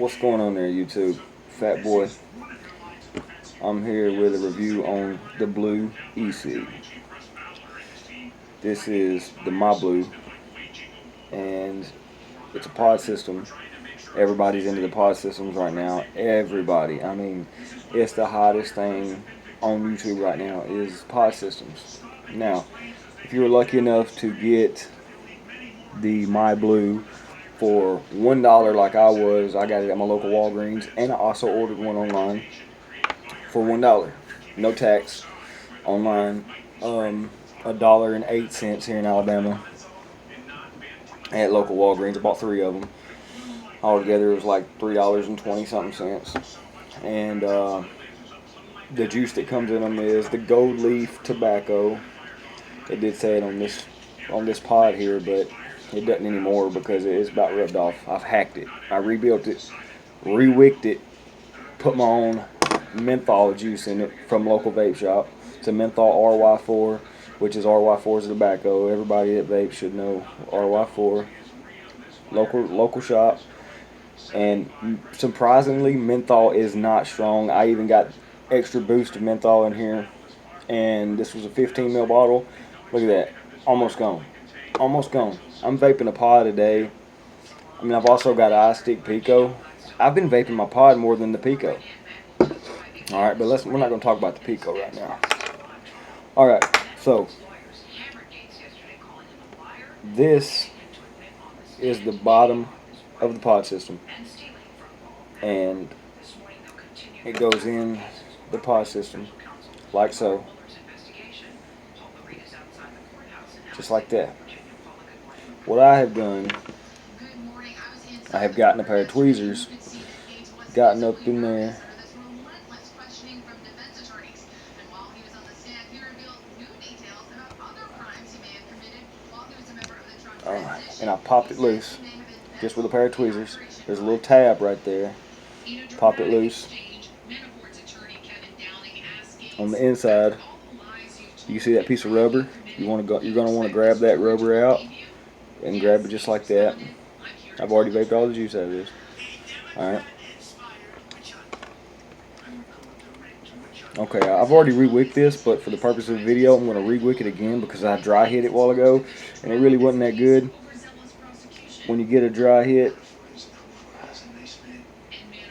What's going on there, YouTube? Fat Boy. I'm here with a review on the Blue EC. This is the My Blue, and it's a pod system. Everybody's into the pod systems right now. Everybody. I mean, it's the hottest thing on YouTube right now is pod systems. Now, if you were lucky enough to get the My Blue for $1 like I was, I got it at my local Walgreens, and I also ordered one online for $1, no tax, online. $1.08 here in Alabama at local Walgreens. I bought 3 of them. Altogether, it was like $3.20 something cents. And the juice that comes in them is the gold leaf tobacco. It did say it on this pod here, but it doesn't anymore because it's about rubbed off. I've hacked it. I rebuilt it, rewicked it, put my own menthol juice in it from local vape shop. It's a menthol RY4, which is RY4's tobacco. Everybody that vapes should know RY4. Local shop. And surprisingly, menthol is not strong. I even got extra boost of menthol in here. And this was a 15 ml bottle. Look at that. Almost gone. Almost gone. I'm vaping a pod a day. I mean, I've also got iStick Pico. I've been vaping my pod more than the Pico. Alright, but we're not going to talk about the Pico right now. Alright, so this is the bottom of the pod system, and it goes in the pod system like so, just like that. What I have done, I have gotten a pair of tweezers, gotten up in there, and I popped it loose just with a pair of tweezers. There's a little tab right there. Popped it loose. On the inside, you see that piece of rubber? You're gonna want to grab that rubber out and grab it just like that. I've already vaped all the juice out of this. All right. Okay, I've already rewicked this, but for the purpose of the video, I'm going to rewick it again because I dry hit it a while ago, and it really wasn't that good. When you get a dry hit,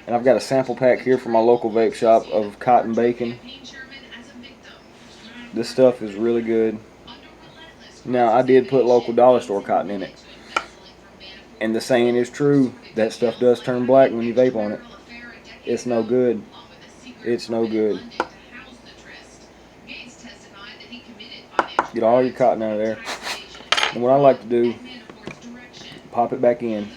and I've got a sample pack here from my local vape shop of cotton bacon. This stuff is really good. Now, I did put local dollar store cotton in it, and the saying is true, that stuff does turn black when you vape on it. It's no good. It's no good. Get all your cotton out of there. And what I like to do, pop it back in.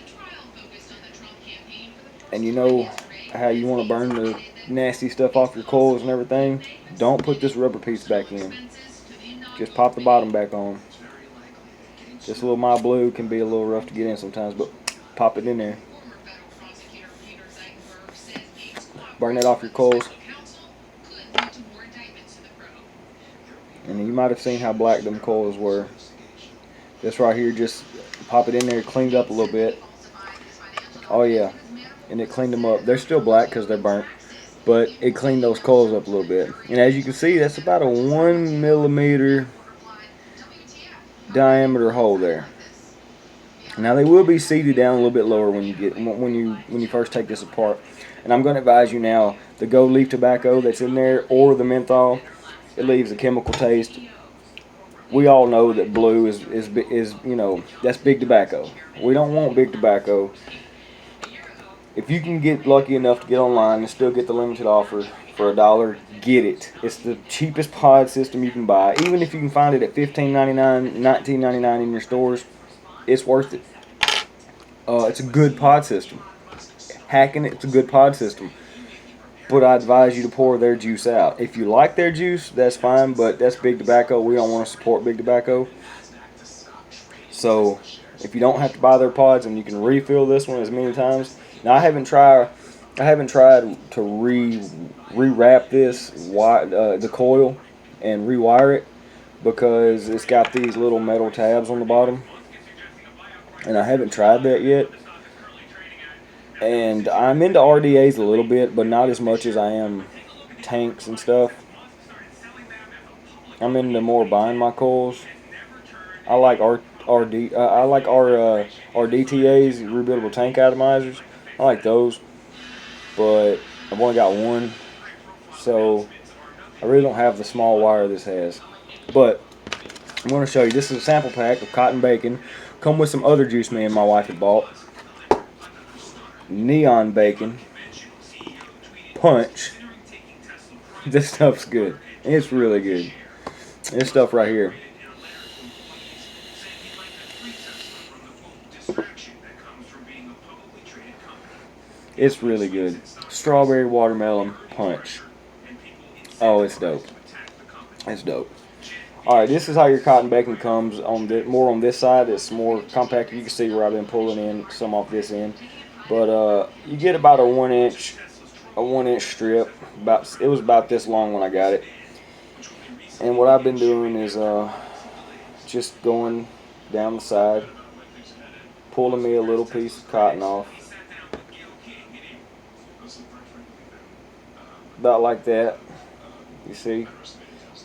And you know how you want to burn the nasty stuff off your coils and everything? Don't put this rubber piece back in. Just pop the bottom back on. This little My Blue can be a little rough to get in sometimes, but pop it in there. Burn that off your coils. And you might have seen how black them coils were. This right here, just pop it in there, cleaned up a little bit. Oh yeah, and it cleaned them up. They're still black because they're burnt, but it cleaned those coils up a little bit. And as you can see, that's about a 1 millimeter diameter hole there. Now they will be seated down a little bit lower when you first take this apart. And I'm going to advise you now, the gold leaf tobacco that's in there or the menthol, it leaves a chemical taste. We all know that blue is you know, that's big tobacco. We don't want big tobacco. If you can get lucky enough to get online and still get the limited offer for $1, get it. It's the cheapest pod system you can buy. Even if you can find it at $15.99, $19.99 in your stores, it's worth it. It's a good pod system. Hacking it's a good pod system. But I advise you to pour their juice out. If you like their juice, that's fine, but that's big tobacco. We don't want to support big tobacco. So if you don't have to buy their pods and you can refill this one as many times. Now I haven't tried to rewrap this the coil and rewire it because it's got these little metal tabs on the bottom, and I haven't tried that yet. And I'm into RDAs a little bit, but not as much as I am tanks and stuff. I'm into more buying my coils. I like RDTAs, rebuildable tank atomizers. I like those, but I've only got one, so I really don't have the small wire this has. But I'm going to show you. This is a sample pack of cotton bacon. Come with some other juice me and my wife had bought. Neon bacon. Punch. This stuff's good. It's really good. This stuff right here. It's really good. Strawberry watermelon punch. Oh, it's dope. It's dope. Alright, this is how your cotton bacon comes on more on this side. It's more compact. You can see where I've been pulling in some off this end. But you get about a 1-inch strip. It was about this long when I got it. And what I've been doing is just going down the side, pulling me a little piece of cotton off. About like that, you see,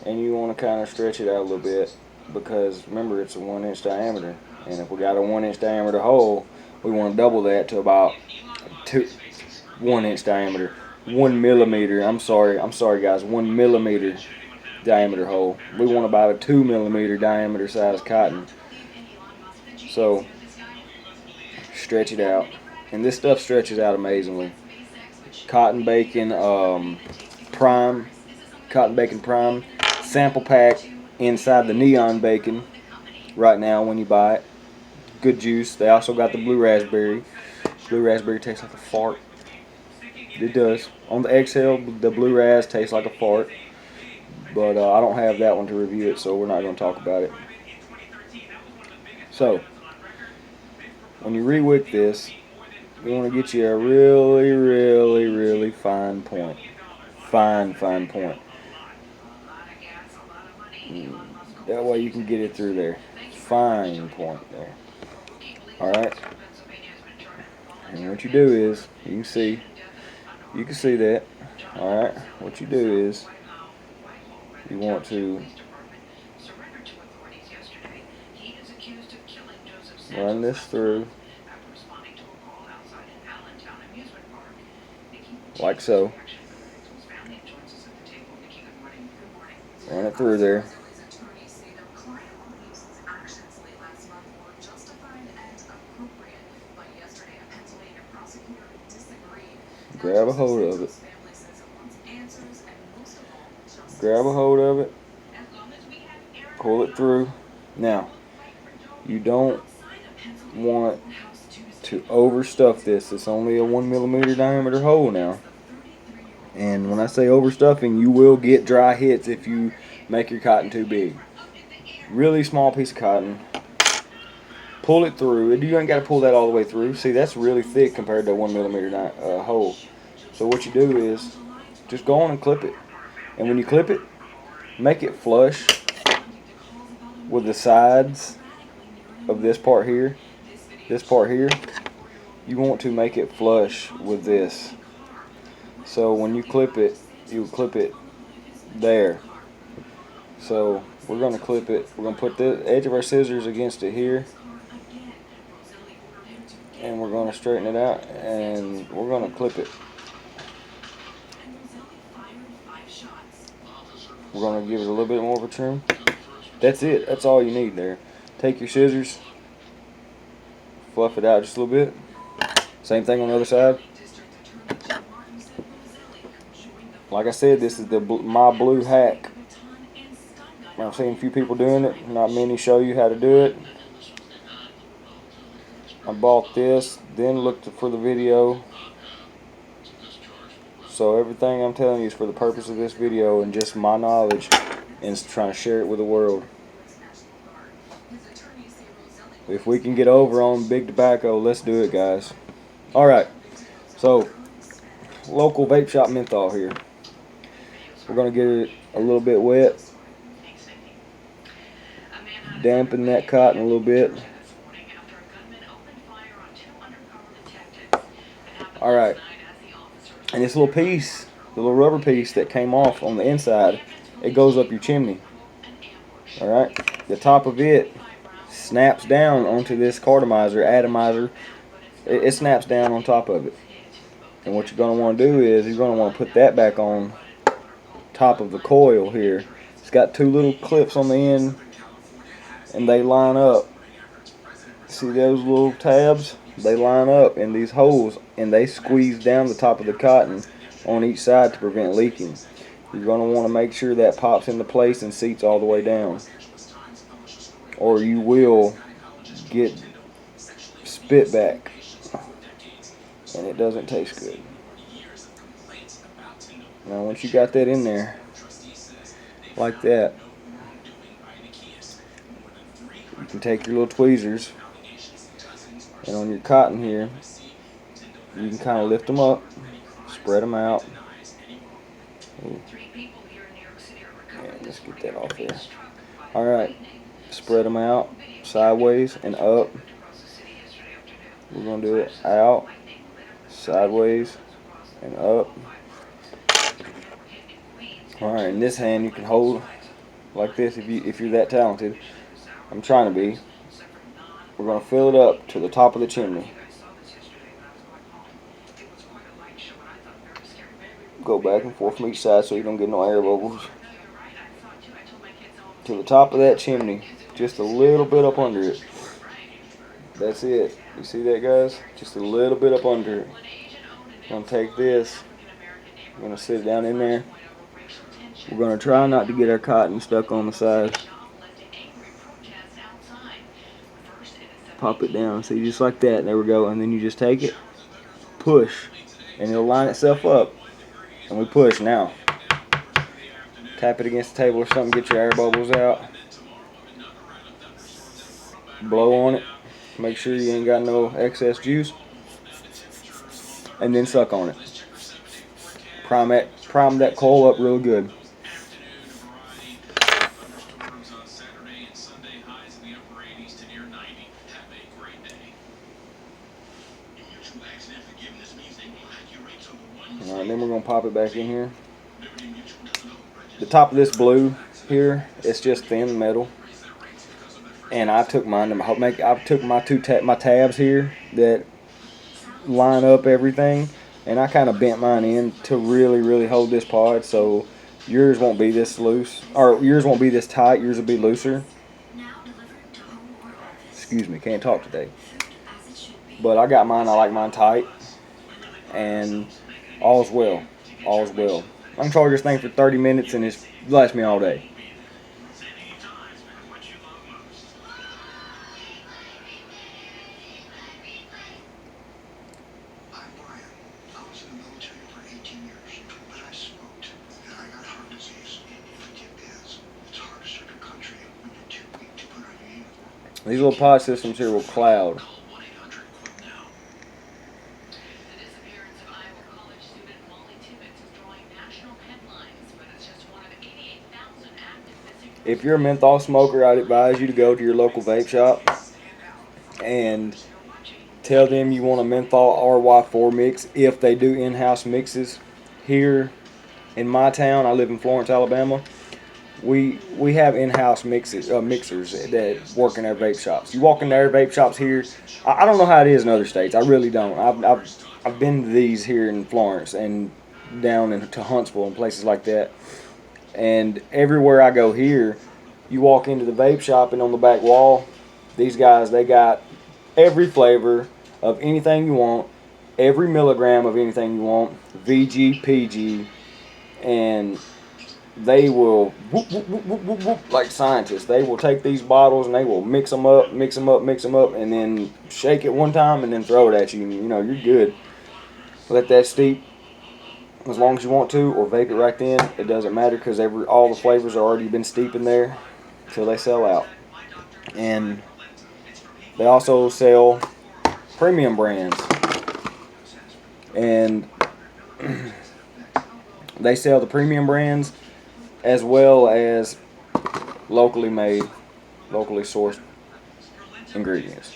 and you want to kind of stretch it out a little bit, because remember, it's a 1-inch diameter, and if we got a 1-inch diameter hole, we want to double that to about 1-inch diameter, 1 millimeter. I'm sorry guys, 1 millimeter diameter hole. We want about a 2 millimeter diameter size cotton. So stretch it out, and this stuff stretches out amazingly. Cotton bacon prime, sample pack inside the neon bacon right now when you buy it. Good juice. They also got the blue raspberry. Blue raspberry tastes like a fart. It does. On the exhale, the blue ras tastes like a fart. But I don't have that one to review it, so we're not going to talk about it. So, when you rewick this, you want to get you a really, really, really fine point. Fine point. That way you can get it through there. Fine point there. Alright. And what you do is, you can see that. Alright. What you do is, you want to run this through like so. Run it through there. Grab a hold of it. Grab a hold of it. Pull it through. Now, you don't want to overstuff this. It's only a 1 millimeter diameter hole now. And when I say overstuffing, you will get dry hits if you make your cotton too big. Really small piece of cotton. Pull it through. You ain't got to pull that all the way through. See, that's really thick compared to a 1 millimeter hole. So what you do is just go on and clip it. And when you clip it, make it flush with the sides of this part here. This part here, you want to make it flush with this. So when you clip it, you clip it there. So we're going to clip it. We're going to put the edge of our scissors against it here. And we're going to straighten it out. And we're going to clip it. We're going to give it a little bit more of a trim. That's it. That's all you need there. Take your scissors. Fluff it out just a little bit. Same thing on the other side. Like I said, this is my blue hack. I've seen a few people doing it. Not many show you how to do it. I bought this, then looked for the video. So everything I'm telling you is for the purpose of this video and just my knowledge and trying to share it with the world. If we can get over on big tobacco, let's do it, guys. Alright, so local vape shop menthol here. We're going to get it a little bit wet. Dampen that cotton a little bit. All right, and this little piece, the little rubber piece that came off on the inside, it goes up your chimney. All right, the top of it snaps down onto this atomizer. It snaps down on top of it. And what you're going to want to do is you're going to want to put that back on top of the coil here. It's got two little clips on the end, and they line up. See those little tabs? They line up in these holes, and they squeeze down the top of the cotton on each side to prevent leaking. You're going to want to make sure that pops into place and seats all the way down, or you will get spit back, and it doesn't taste good. Now once you got that in there like that, you can take your little tweezers, and on your cotton here you can kind of lift them up, spread them out. Ooh. Yeah, let's get that off there. Alright, spread them out sideways and up. We're going to do it out, sideways, and up. Alright, in this hand you can hold like this if you're that talented. I'm trying to be. We're going to fill it up to the top of the chimney. Go back and forth from each side so you don't get no air bubbles. To the top of that chimney, just a little bit up under it. That's it. You see that, guys? Just a little bit up under it. I'm going to take this. I'm going to sit it down in there. We're going to try not to get our cotton stuck on the side. Pop it down. See, just like that. There we go. And then you just take it, push, and it'll line itself up. And we push now. Tap it against the table or something, get your air bubbles out. Blow on it. Make sure you ain't got no excess juice. And then suck on it. Prime that coil up real good. Alright, then we're going to pop it back in here. The top of this blue here, it's just thin metal. And I took mine to I took my my tabs here that line up everything, and I kind of bent mine in to really hold this pod, so yours won't be this loose, or yours won't be this tight. Yours will be looser. Excuse me, can't talk today. But I got mine. I like mine tight, and all's well. All's well. I can charge this thing for 30 minutes, and it lasts me all day. These little pod systems here will cloud. If you're a menthol smoker, I'd advise you to go to your local vape shop and tell them you want a menthol RY4 mix if they do in-house mixes. Here in my town, I live in Florence, Alabama, we have in-house mixers that work in our vape shops. You walk in their vape shops here, I don't know how it is in other states. I really don't. I've been to these here in Florence and down into Huntsville and places like that. And everywhere I go here, you walk into the vape shop, and on the back wall, these guys, they got every flavor of anything you want, every milligram of anything you want, VG, PG, and they will, whoop, whoop, whoop, whoop, whoop, whoop, like scientists. They will take these bottles and they will mix them up, and then shake it one time and then throw it at you. You know, you're good. Let that steep as long as you want to, or vape it right then. It doesn't matter, because all the flavors are already been steeping there until they sell out. And they also sell premium brands, and they sell the premium brands as well as locally made, locally sourced ingredients.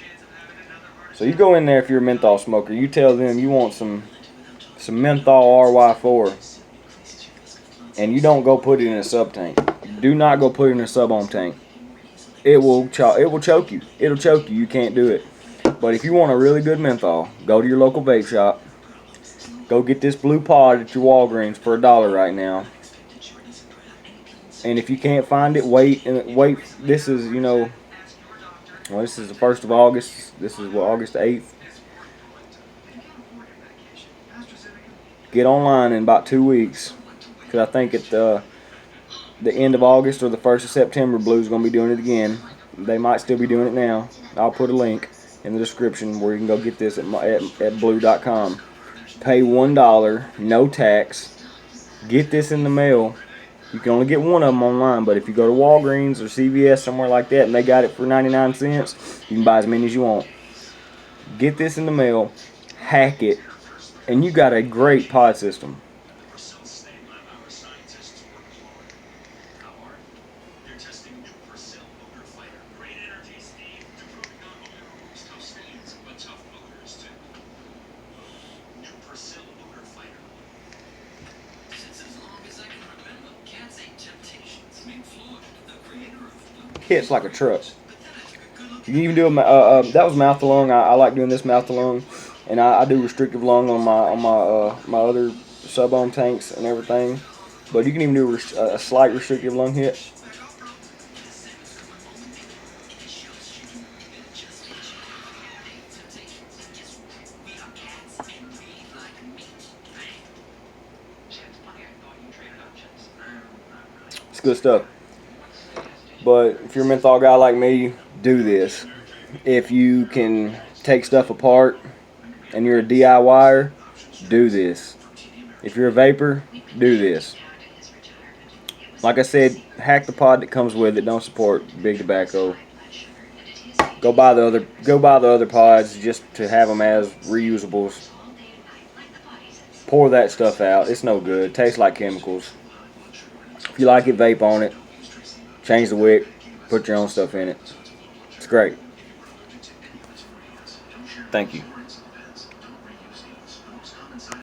So you go in there if you're a menthol smoker. You tell them you want some menthol RY4, and you don't go put it in a sub tank. Do not go put it in a sub ohm tank. It will choke you. It'll choke you. You can't do it. But if you want a really good menthol, go to your local vape shop. Go get this blue pod at your Walgreens for $1 right now. And if you can't find it, wait. This is, you know, well, this is the 1st of August. This is what, August 8th. Get online in about 2 weeks, because I think at the end of August or the 1st of September, Blue's going to be doing it again. They might still be doing it now. I'll put a link in the description where you can go get this at blue.com. Pay $1, no tax. Get this in the mail. You can only get one of them online, but if you go to Walgreens or CVS, somewhere like that, and they got it for 99 cents, you can buy as many as you want. Get this in the mail, hack it, and you got a great pod system. Hits like a truck. You can even do that was mouth to lung. I like doing this mouth to lung, and I do restrictive lung on my other sub ohm tanks and everything. But you can even do a slight restrictive lung hit. It's good stuff. But if you're a menthol guy like me, do this. If you can take stuff apart and you're a DIYer, do this. If you're a vapor, do this. Like I said, hack the pod that comes with it. Don't support big tobacco. Go buy the other pods just to have them as reusables. Pour that stuff out. It's no good. It tastes like chemicals. If you like it, vape on it. Change the wick, put your own stuff in it. It's great. Thank you.